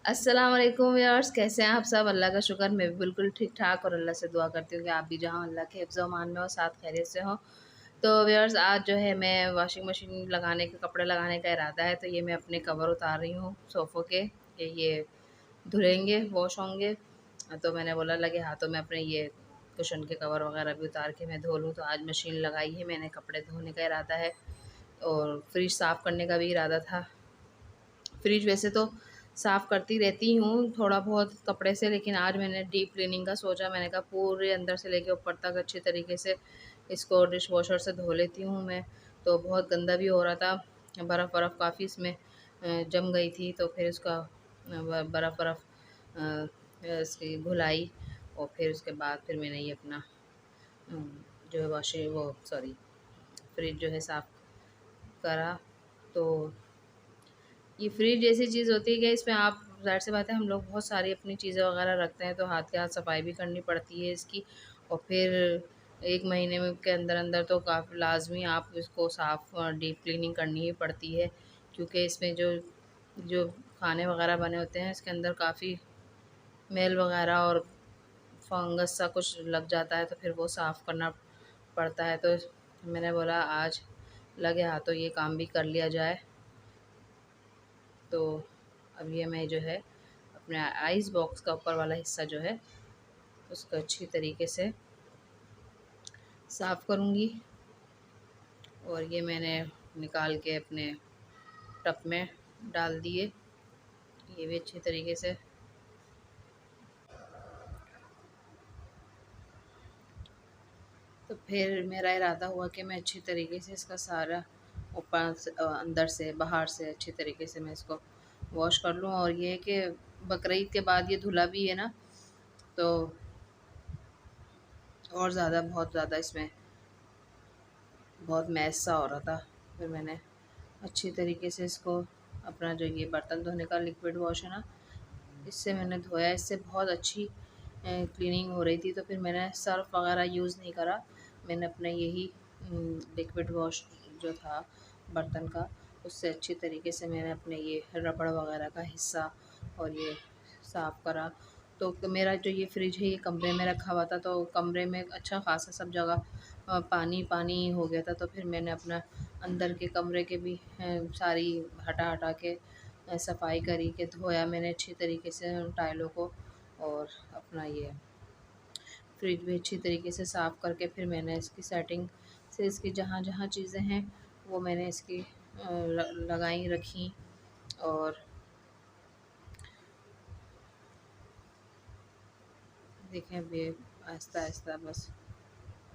अस्सलाम वालेकुम व्यूअर्स, कैसे हैं आप सब? अल्लाह का शुक्र, मैं भी बिल्कुल ठीक ठाक और अल्लाह से दुआ करती हूँ कि आप भी जहाँ अल्लाह के हिफ्ज़ व अमान में हो, साथ खैरियत से हो। तो व्यूअर्स, आज जो है मैं वॉशिंग मशीन लगाने के कपड़े लगाने का इरादा है, तो ये मैं अपने कवर उतार रही हूँ सोफ़ों के कि ये धुलेंगे, वॉश होंगे। तो मैंने बोला लगे हाथों में अपने ये कुशन के कवर वगैरह भी उतार के मैं धो लूँ। तो आज मशीन लगाई है मैंने, कपड़े धोने का इरादा है और फ्रिज साफ़ करने का भी इरादा था। फ्रिज वैसे तो साफ़ करती रहती हूँ थोड़ा बहुत कपड़े से, लेकिन आज मैंने डीप क्लीनिंग का सोचा। मैंने कहा पूरे अंदर से लेके ऊपर तक अच्छी तरीके से इसको डिश वॉशर से धो लेती हूँ मैं। तो बहुत गंदा भी हो रहा था, बर्फ़ बर्फ़ काफ़ी इसमें जम गई थी। तो फिर उसका बर्फ़ बर्फ़ इसकी घुलाई और फिर उसके बाद फिर मैंने ये अपना जो है वॉशिंग वो सॉरी फ्रिज जो है साफ़ करा। तो ये फ्रिज जैसी चीज़ होती है कि इसमें आप ज़ाहिर सी बात है हम लोग बहुत सारी अपनी चीज़ें वगैरह रखते हैं, तो हाथ के हाथ सफाई भी करनी पड़ती है इसकी। और फिर 1 महीने में के अंदर अंदर तो काफ़ी लाजमी आप इसको साफ़ डीप क्लीनिंग करनी ही पड़ती है, क्योंकि इसमें जो जो खाने वगैरह बने होते हैं इसके अंदर काफ़ी मेल वगैरह और फंगस सा कुछ लग जाता है, तो फिर वो साफ़ करना पड़ता है। तो मैंने बोला आज लगे हाथों ये काम भी कर लिया जाए। तो अब ये मैं जो है अपने आइस बॉक्स का ऊपर वाला हिस्सा जो है उसको अच्छी तरीके से साफ़ करूँगी। और ये मैंने निकाल के अपने टब में डाल दिए, ये भी अच्छी तरीके से। तो फिर मेरा इरादा हुआ कि मैं अच्छी तरीके से इसका सारा ऊपर से अंदर से बाहर से अच्छी तरीके से मैं इसको वॉश कर लूँ। और ये है कि बकरीद के बाद ये धुला भी है ना, तो और ज़्यादा बहुत ज़्यादा इसमें बहुत मैस सा हो रहा था। फिर मैंने अच्छी तरीके से इसको अपना जो ये बर्तन धोने का लिक्विड वॉश है ना, इससे मैंने धोया। इससे बहुत अच्छी क्लीनिंग हो रही थी। तो फिर मैंने सर्फ़ वगैरह यूज़ नहीं करा, मैंने अपना यही लिक्विड वॉश जो था बर्तन का, उससे अच्छी तरीके से मैंने अपने ये रबड़ वगैरह का हिस्सा और ये साफ़ करा। तो मेरा जो ये फ्रिज है ये कमरे में रखा हुआ था, तो कमरे में अच्छा ख़ासा सब जगह पानी पानी हो गया था। तो फिर मैंने अपना अंदर के कमरे के भी सारी हटा हटा के सफाई करी के धोया मैंने अच्छी तरीके से उन टाइलों को। और अपना ये फ्रिज भी अच्छी तरीके से साफ़ करके फिर मैंने इसकी सेटिंग से इसकी जहाँ जहाँ चीज़ें हैं वो मैंने इसकी लगाई रखी। और देखें अब ये आहिस्ता आहिस्ता बस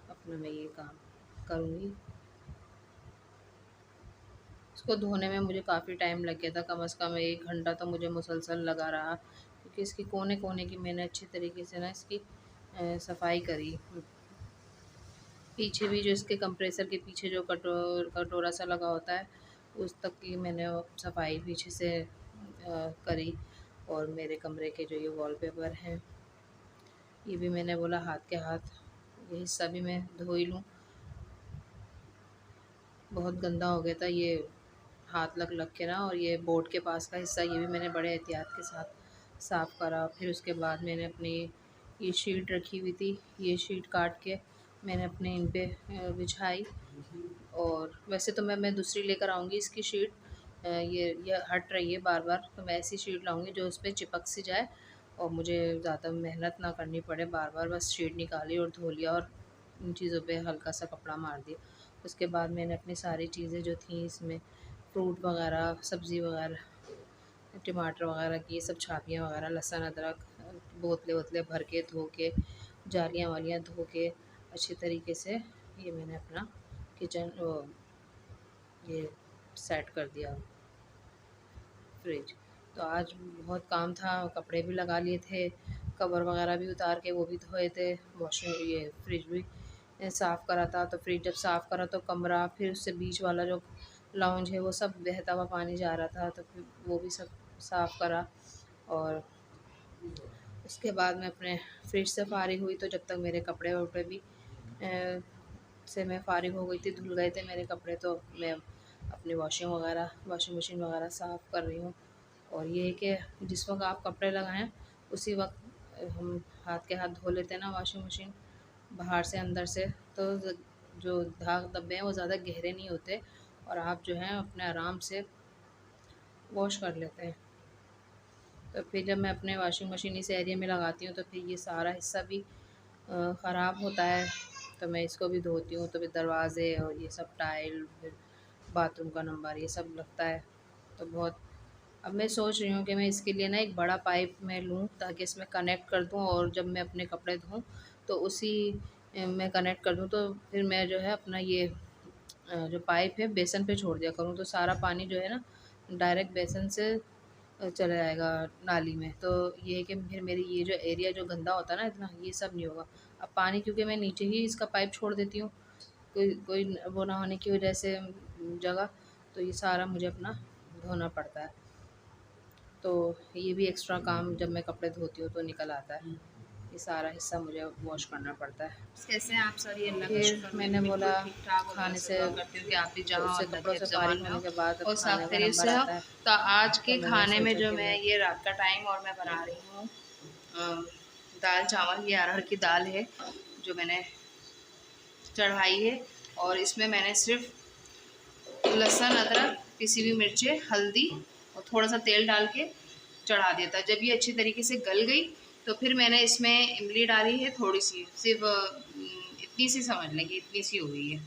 अपना मैं ये काम करूँगी। इसको धोने में मुझे काफ़ी टाइम लग गया था, कम से कम 1 घंटा तो मुझे मुसलसल लगा रहा, क्योंकि इसकी कोने कोने की मैंने अच्छी तरीके से ना इसकी सफाई करी। पीछे भी जो इसके कंप्रेसर के पीछे जो कटोरा सा लगा होता है उस तक की मैंने वो सफाई पीछे से करी। और मेरे कमरे के जो ये वॉलपेपर हैं ये भी मैंने बोला हाथ के हाथ ये हिस्सा भी मैं धो ही लूँ, बहुत गंदा हो गया था ये हाथ लग लग के ना। और ये बोर्ड के पास का हिस्सा ये भी मैंने बड़े एहतियात के साथ साफ़ करा। फिर उसके बाद मैंने अपनी ये शीट रखी हुई थी, ये शीट काट के मैंने अपने इन पे बिछाई। और वैसे तो मैं दूसरी लेकर आऊँगी इसकी शीट, ये हट रही है बार बार, तो मैं ऐसी शीट लाऊँगी जो उस पर चिपक सी जाए और मुझे ज़्यादा मेहनत ना करनी पड़े बार बार। बस शीट निकाली और धो लिया और इन चीज़ों पे हल्का सा कपड़ा मार दिया। उसके बाद मैंने अपनी सारी चीज़ें जो थी इसमें फ्रूट वगैरह सब्ज़ी वगैरह टमाटर वगैरह की सब छापियाँ वगैरह लहसुन अदरक बोतलें वोतलें भर के धो के जालियाँ वालियाँ धो के अच्छी तरीके से ये मैंने अपना किचन ये सेट कर दिया फ्रिज। तो आज बहुत काम था, कपड़े भी लगा लिए थे, कवर वगैरह भी उतार के वो भी धोए थे, वॉशिंग ये फ्रिज भी साफ़ करा था। तो फ्रिज जब साफ़ करा तो कमरा फिर उससे बीच वाला जो लाउंज है वो सब बहता हुआ पानी जा रहा था, तो फिर वो भी सब साफ़ करा। और उसके बाद मैं अपने फ्रिज से फ़ारिग हुई, तो जब तक मेरे कपड़े वपड़े भी से मैं फ़ारिग हो गई थी, धुल गए थे मेरे कपड़े, तो मैं अपनी वॉशिंग मशीन वगैरह साफ़ कर रही हूँ। और ये है कि जिस वक्त आप कपड़े लगाएं उसी वक्त हम हाथ के हाथ धो लेते हैं ना वॉशिंग मशीन बाहर से अंदर से, तो जो दाग धब्बे हैं वो ज़्यादा गहरे नहीं होते और आप जो है अपने आराम से वॉश कर लेते हैं। तो फिर जब मैं अपने वॉशिंग मशीन इस एरिया में लगाती हूँ तो फिर ये सारा हिस्सा भी ख़राब होता है, तो मैं इसको भी धोती हूँ। तो फिर दरवाज़े और ये सब टाइल, फिर बाथरूम का नंबर, ये सब लगता है। तो बहुत अब मैं सोच रही हूँ कि मैं इसके लिए ना एक बड़ा पाइप मैं लूँ ताकि इसमें कनेक्ट कर दूँ और जब मैं अपने कपड़े धोऊँ तो उसी में कनेक्ट कर दूँ, तो फिर मैं जो है अपना ये जो पाइप है बेसन पे छोड़ दिया करूँ, तो सारा पानी जो है ना डायरेक्ट बेसन से चला जाएगा नाली में। तो ये है कि फिर मेरी ये जो एरिया जो गंदा होता है ना इतना, ये सब नहीं होगा। अब पानी क्योंकि मैं नीचे ही इसका पाइप छोड़ देती हूँ कोई कोई वो ना होने की वजह से जगह, तो ये सारा मुझे अपना धोना पड़ता है। तो ये भी एक्स्ट्रा काम जब मैं कपड़े धोती हूँ तो निकल आता है। ये सारा हिस्सा मुझे वॉश करना पड़ता है। कैसे हैं आप सभी? अल्लाह का फिर शुक्र मैं मैंने भी बोला बिल्कुल ठीक ठाक और खाने अल्लाह से से दुआ करती हूँ कि आप भी जहाँ उससे अल्लाह कपड़ों के से हिफ्ज़ फारिग अमान में होने हो के बाद अब और खाने साफ का खैरियत नंबर से हो। आता है। तो आज के तो मैंने खाने में सोचा जो कि मैं ये रात का टाइम और मैं बना रही हूँ दाल चावल। ये अरहर की दाल है जो मैंने चढ़ाई है और इसमें मैंने सिर्फ लहसुन, अदरक, पिसी हुई मिर्चें, हल्दी और थोड़ा सा तेल डाल के चढ़ा दिया था। जब ये अच्छी तरीके से गल गई तो फिर मैंने इसमें इमली डाली है थोड़ी सी, सिर्फ इतनी सी समझ लें कि इतनी सी हो गई है।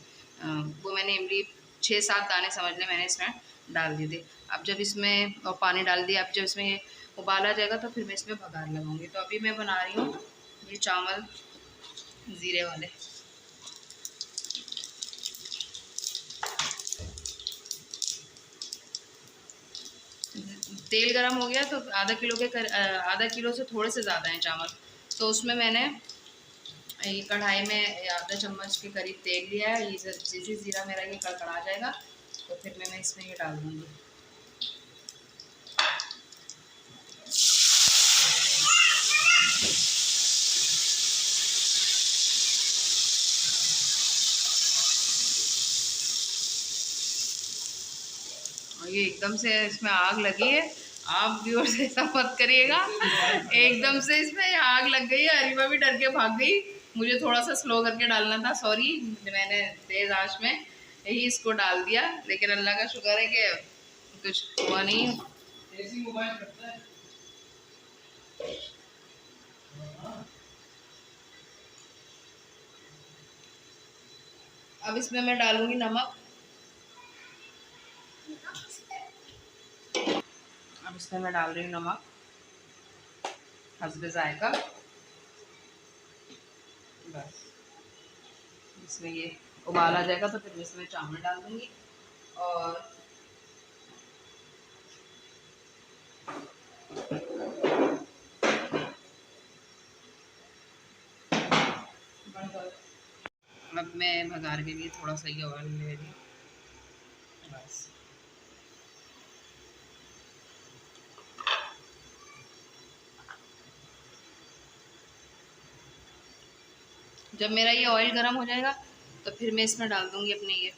वो मैंने इमली 6-7 दाने समझ लें मैंने इसमें डाल दिए थे। अब जब इसमें और पानी डाल दिया, अब जब इसमें उबाल आ जाएगा तो फिर मैं इसमें बघार लगाऊंगी। तो अभी मैं बना रही हूँ ये चावल ज़ीरे वाले। तेल गरम हो गया तो आधा किलो से थोड़े से ज़्यादा हैं चावल, तो उसमें मैंने ये कढ़ाई में आधा चम्मच के करीब तेल लिया है। ये जैसे ज़ीरा मेरा ये कड़कड़ा जाएगा तो फिर मैं इसमें ये डाल दूँगी। और ये एकदम से इसमें आग लगी है, आप व्यूअर्स ऐसा मत करिएगा। एकदम से इसमें आग लग गई है, अरीबा भी डर के भाग गई। मुझे थोड़ा सा स्लो करके डालना था, सॉरी, मैंने तेज आंच में यही इसको डाल दिया, लेकिन अल्लाह का शुक्र है कि कुछ हुआ नहीं। अब इसमें मैं डालूंगी नमक। अब इसमें मैं डाल रही हूँ नमक हस्बे जायका। बस इसमें ये उबाल आ जाएगा तो फिर मैं इसमें चावल डाल दूंगी और अब मैं भगार के लिए थोड़ा सा ये ऑयल ले रही हूँ। बस जब मेरा ये ऑयल गर्म हो जाएगा तो फिर मैं इसमें डाल दूंगी अपने ये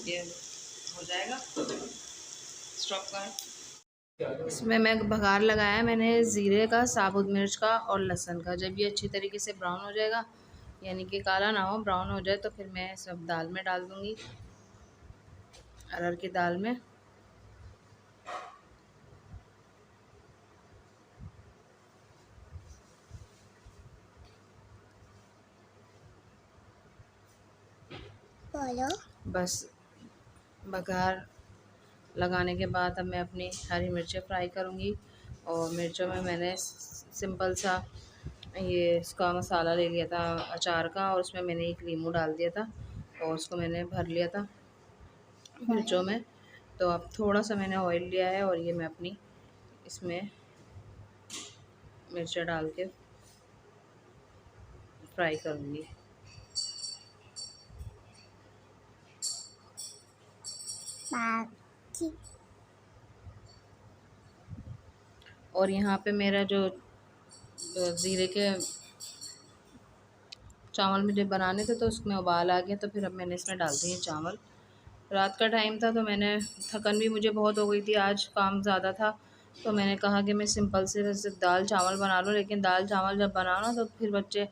ये हो जाएगा। स्टॉप कर। इसमें मैं बघार लगाया मैंने ज़ीरे का, साबुत मिर्च का और लहसुन का। जब ये अच्छी तरीके से ब्राउन हो जाएगा, यानी कि काला ना हो, ब्राउन हो जाए, तो फिर मैं सब दाल में डाल दूँगी, अरहर की दाल में। बस बघार लगाने के बाद अब मैं अपनी हरी मिर्चें फ्राई करूँगी और मिर्चों में मैंने सिंपल सा ये इसका मसाला ले लिया था अचार का और उसमें मैंने एक नींबू डाल दिया था और उसको मैंने भर लिया था मिर्चों में। तो अब थोड़ा सा मैंने ऑयल लिया है और ये मैं अपनी इसमें मिर्चा डाल के फ्राई करूँगी। और यहाँ पे मेरा जो ज़ीरे के चावल मुझे बनाने थे तो उसमें उबाल आ गया, तो फिर अब मैंने इसमें डाल दिए चावल। रात का टाइम था तो मैंने, थकन भी मुझे बहुत हो गई थी, आज काम ज़्यादा था, तो मैंने कहा कि मैं सिंपल से वैसे दाल चावल बना लूँ। लेकिन दाल चावल जब बनाओ ना तो फिर बच्चे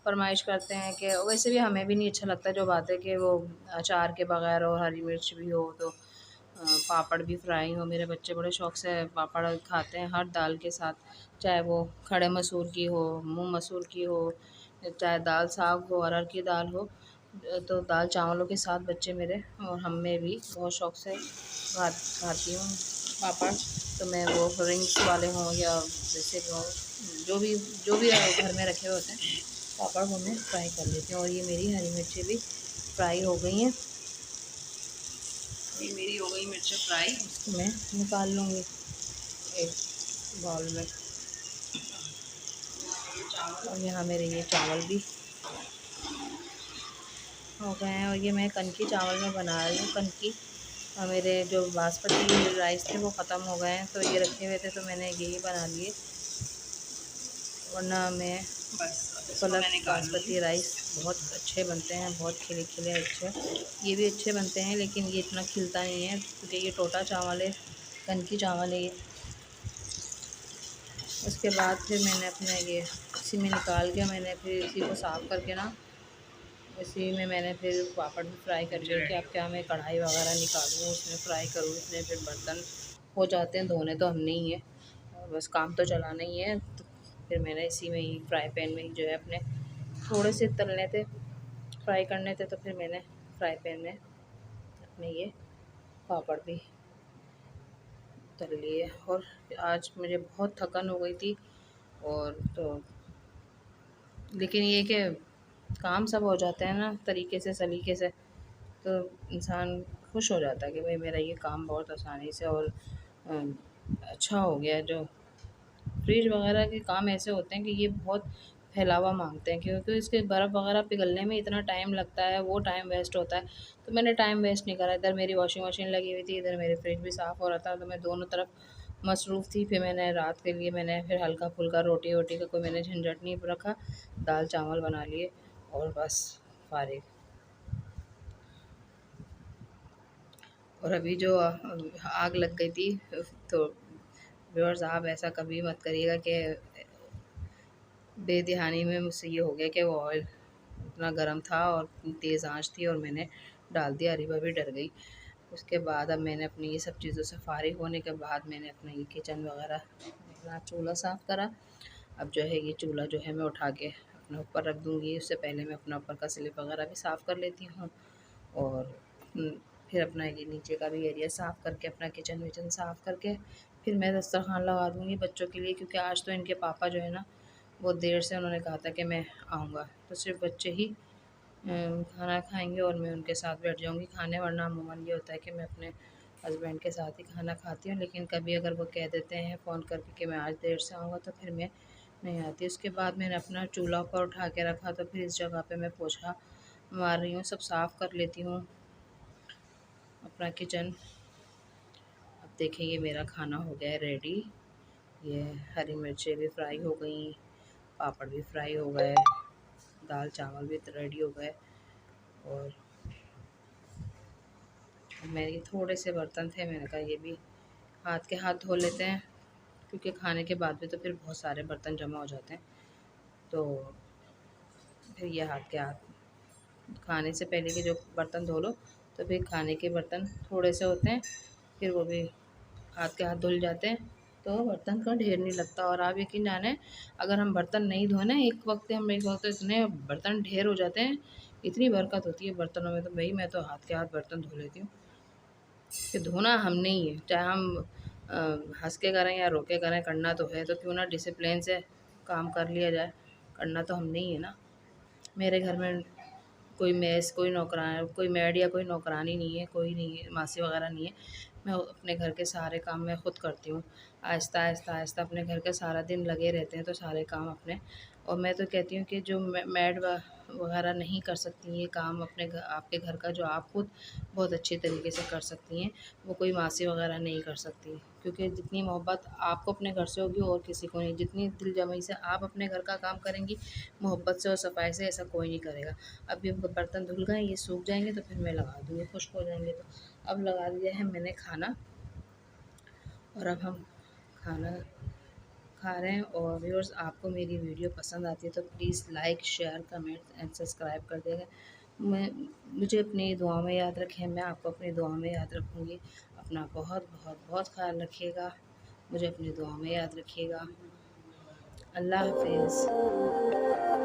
फरमाइश करते हैं कि, वैसे भी हमें भी नहीं अच्छा लगता जो बात है कि वो अचार के बगैर और हरी मिर्च भी हो तो पापड़ भी फ्राई हो। मेरे बच्चे बड़े शौक़ से पापड़ खाते हैं हर दाल के साथ, चाहे वो खड़े मसूर की हो, मूंग मसूर की हो, चाहे दाल साग हो, अरहर की दाल हो। तो दाल चावलों के साथ बच्चे मेरे और हम में भी बहुत शौक़ से खाती हूँ पापड़। तो मैं वो रिंग्स वाले हों या जैसे वो जो भी घर में रखे हुए होते हैं पापड़, वो मैं फ्राई कर लेती हूँ। और ये मेरी हरी मिर्ची भी फ्राई हो गई हैं, ये मेरी हो गई मिर्चें फ्राई। इसको मैं निकाल लूँगी एक बाउल में। और यहाँ मेरे ये चावल भी हो गए हैं, और ये मैं कनकी चावल में बना रही हूँ। कनकी मेरे जो बासमती राइस थे वो ख़त्म हो गए हैं, तो ये रखे हुए थे तो मैंने यही बना लिए, वरना मैं गलत। बासमती राइस बहुत अच्छे बनते हैं, बहुत खिले खिले अच्छे, ये भी अच्छे बनते हैं, लेकिन ये इतना खिलता नहीं है क्योंकि ये टोटा चावल है, कनकी चावल है ये। उसके बाद फिर मैंने अपना ये इसी में निकाल के मैंने फिर इसी को साफ़ करके ना, इसी में मैंने फिर पापड़ भी फ्राई कर लिए कि अब क्या मैं कढ़ाई वगैरह निकालूँ उसमें फ्राई करूँ। इसमें फिर बर्तन हो जाते हैं, धोने तो हम नहीं है, बस काम तो चलाना ही है। तो फिर मैंने इसी में ही फ्राई पैन में ही जो है अपने थोड़े से तलने थे, फ्राई करने थे, तो फिर मैंने फ्राई पैन में अपने ये पापड़ भी तल लिए। और आज मुझे बहुत थकन हो गई थी, और तो लेकिन ये कि काम सब हो जाते हैं ना तरीके से सलीके से, तो इंसान खुश हो जाता है कि भाई मेरा ये काम बहुत आसानी से और अच्छा हो गया। जो फ्रिज वगैरह के काम ऐसे होते हैं कि ये बहुत फैलावा मांगते हैं, क्योंकि इसके बर्फ़ वगैरह पिघलने में इतना टाइम लगता है, वो टाइम वेस्ट होता है। तो मैंने टाइम वेस्ट नहीं करा, इधर मेरी वॉशिंग मशीन लगी हुई थी, इधर मेरे फ्रिज भी साफ़ हो रहा था, तो मैं दोनों तरफ मसरूफ़ थी। फिर मैंने रात के लिए मैंने फिर हल्का फुल्का रोटी वोटी का कोई मैंने झंझट नहीं रखा, दाल चावल बना लिए और बस फारिग। और अभी जो आग लग गई थी, तो व्यूअर्स आप ऐसा कभी मत करिएगा कि बेध्यानी में मुझसे ये हो गया कि वो ऑयल इतना गर्म था और तेज़ आंच थी और मैंने डाल दिया, अरीबा भी डर गई। उसके बाद अब मैंने अपनी ये सब चीज़ों से फ़ारिग होने के बाद मैंने अपना ये किचन वगैरह अपना चूल्हा साफ़ करा। अब जो है ये चूल्हा जो है मैं उठा के अपने ऊपर रख दूँगी, उससे पहले मैं अपना ऊपर का स्लैब वगैरह भी साफ़ कर लेती हूँ। और फिर अपना ये नीचे का भी एरिया साफ़ करके अपना किचन विचन साफ़ करके फिर मैं दस्तरखान लगा दूँगी बच्चों के लिए, क्योंकि आज तो इनके पापा जो है ना बहुत देर से उन्होंने कहा था कि मैं आऊँगा, तो सिर्फ बच्चे ही खाना खाएंगे और मैं उनके साथ बैठ जाऊँगी खाने। वरना अमूमन ये होता है कि मैं अपने हस्बैंड के साथ ही खाना खाती हूँ, लेकिन कभी अगर वो कह देते हैं फ़ोन करके कि मैं आज देर से आऊँगा तो फिर मैं नहीं आती। उसके बाद मैंने अपना चूल्हा ऊपर उठा के रखा, तो फिर इस जगह पे मैं पोछा मार रही हूँ, सब साफ़ कर लेती हूँ अपना किचन। अब देखिए ये मेरा खाना हो गया है रेडी, ये हरी मिर्चें भी फ्राई हो गई, पापड़ भी फ्राई हो गए, दाल चावल भी रेडी हो गए। और मेरे थोड़े से बर्तन थे, मैंने कहा ये भी हाथ के हाथ धो लेते हैं, क्योंकि खाने के बाद भी तो फिर बहुत सारे बर्तन जमा हो जाते हैं। तो फिर ये हाथ के हाथ खाने से पहले के जो बर्तन धो लो, तो फिर खाने के बर्तन थोड़े से होते हैं, फिर वो भी हाथ के हाथ धुल जाते हैं, तो बर्तन का ढेर नहीं लगता। और आप यकीन जाने अगर हम बर्तन नहीं धोए ना एक वक्त इतने बर्तन ढेर हो जाते हैं, इतनी बरकत होती है बर्तनों में, तो भाई मैं तो हाथ के हाथ बर्तन धो लेती हूँ। कि धोना हमने ही है, चाहे हम हंस के करें या रो के करें, करना तो है, तो क्यों ना डिसिप्लिन से काम कर लिया जाए, करना तो हमने ही है ना। मेरे घर में कोई मेस कोई नौकरान कोई मेड या कोई नौकरानी नहीं है, कोई नहीं है, मासी वगैरह नहीं है। मैं अपने घर के सारे काम मैं खुद करती हूँ। आहिस्ता आहिस्ता आहिस्ता अपने घर के सारा दिन लगे रहते हैं तो सारे काम अपने। और मैं तो कहती हूँ कि जो मैड वगैरह नहीं कर सकती ये काम अपने घर, आपके घर का जो आप खुद बहुत अच्छे तरीके से कर सकती हैं, वो कोई मासी वगैरह नहीं कर सकती। क्योंकि जितनी मोहब्बत आपको अपने घर से होगी और किसी को नहीं, जितनी दिलजमई से आप अपने घर का काम करेंगी, मोहब्बत से और सफाई से ऐसा कोई नहीं करेगा। अभी बर्तन धुल गए, ये सूख जाएंगे तो फिर मैं लगा दूँगी, खुश्क हो जाएंगे तो। अब लगा दिया है मैंने खाना, और अब हम खाना खा रहे हैं। और व्यूअर्स, आपको मेरी वीडियो पसंद आती है तो please like, share, comment and subscribe कर देगा। मैं मुझे अपनी दुआ में याद रखें, मैं आपको अपनी दुआ में याद रखूँगी। अपना बहुत बहुत बहुत ख्याल रखिएगा, मुझे अपनी दुआ में याद रखिएगा। अल्लाह हाफिज़।